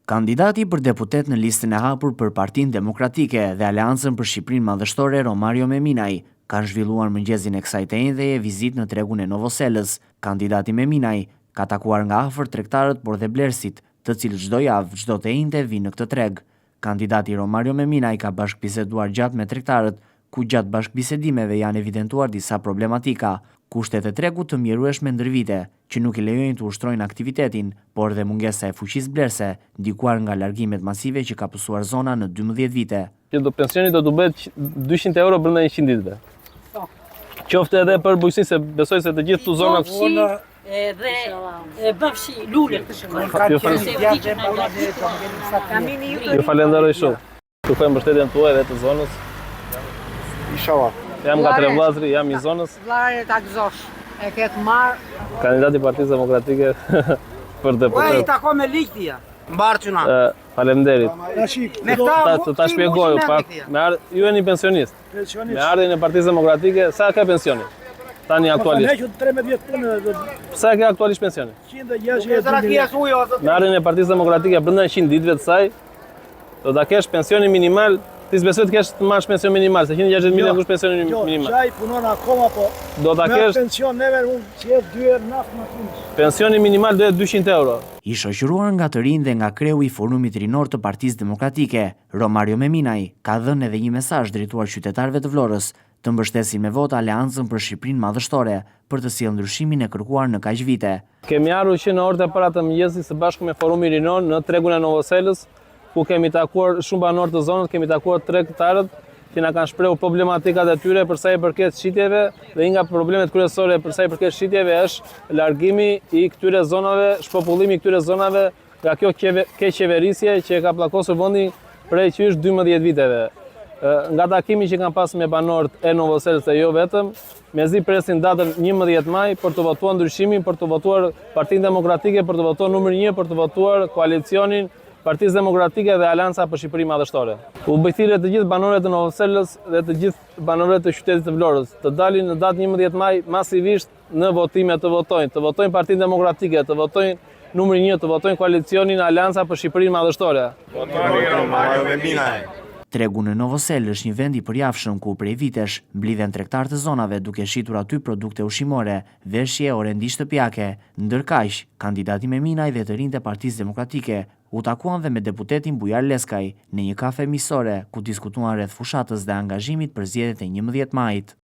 Kandidati për deputet në listën e hapur për Partinë Demokratike dhe Aleancën për Shqipërinë Madhështore Romario Meminaj ka zhvilluar mëngjesin e kësaj të endheje vizitë në tregun e Novoselës. Kandidati Meminaj ka takuar nga afër tregtarët por dhe blerësit, të cilët çdo javë, çdo të ende vinë në këtë treg. Kandidati Romario Meminaj ka bashkëbiseduar gjatë me tregtarët, ku gjatë bashkëbisedimeve janë evidentuar disa problematika, kushtet e tregut të mjerueshme ndër vite, që nuk i lejojnë të ushtrojnë aktivitetin, por dhe mungesa e fuqisë blerëse, ndikuar nga largimet masive që ka pësuar zona në 12 vite. Pensioni do të bëhet 200 euro brenda 100 ditëve. Qoftë edhe për bujqësi, se besoj se të gjithë këto zona dhe bëfshi lule. Ju falenderoj shumë. Shukoj mbështetjen tuaj dhe të zonës. Inshallah. Jam nga Tre Vllazëri, jam i zonës. Vllare ta gëzosh. E ketë marr. Kandidati i Partisë Demokratike për deputet. I tako me liqtia. Mbar çuna. Faleminderit. Me këta ta shpjegoj pak. Ju jeni pensionist. Me ardhin e Partisë Demokratike, sa ka pensioni? Tani aktualisht. 13 punë. Sa ka aktualisht pensioni? 160. Me ardhin e Partisë Demokratike brenda 100 ditëve të saj, do ta kesh pensionin minimal. Ti s'besoj të kesh të marrësh pension minimal, se 160.000 kush pensionin minimal. Çaj punon akoma po. Do ta kesh pension neve unë si e 2 herë naft më shumë. Pensioni minimal do jetë 200 euro. I shoqëruar nga të rinj dhe nga kreu i Forumit Rinor të Partisë Demokratike, Romario Meminaj ka dhënë edhe një mesazh drejtuar qytetarëve të Vlorës, të mbështesin me votë Aleancën për Shqipërinë Madhështore për të sjellë ndryshimin e kërkuar në kaq vite. Kemi ardhur që në orët e para të mëngjesit së bashku me Forumin Rinor në tregun e Novoselës, ku kemi takuar shumë banorë të zonës, kemi takuar tregtarët që na kanë shprehur problematikat e tyre për sa i përket shitjeve, dhe një nga problemet kryesore për sa i përket shitjeve është largimi i këtyre zonave, shpopullimi i këtyre zonave nga kjo keqeverisje që ka pllakosur vendin prej qysh 12 viteve. Nga takimi që kanë pas me banorët e Novoselës e jo vetëm, mezi presin datën 11 maj për të votuar ndryshimin, për të votuar Partinë Demokratike, për të votuar numër 1, për të votuar koalicionin Partisë Demokratike dhe Aleanca për Shqipërinë Madhështore. U bëjthire të gjithë banorët e Novoselës dhe të gjithë banorët të qytetit të Vlorës të dalin në datë 11 maj masivisht në votime të votojnë Partinë Demokratike, të votojnë numër 1, të votojnë koalicionin Aleanca për Shqipërinë Madhështore. Tregu në Novosel është një vend i përjafshëm ku prej vitesh mblidhen tregtarë të zonave duke shitur aty produkte ushqimore, veshje, orendi shtëpiake. Ndërkaq, kandidati Meminaj dhe të rinjtë e Partisë Demokratike u takuan dhe me deputetin Bujar Leskaj në një kafe miqësore ku diskutuan rreth fushatës dhe angazhimit për zgjedhjet e 11 majit.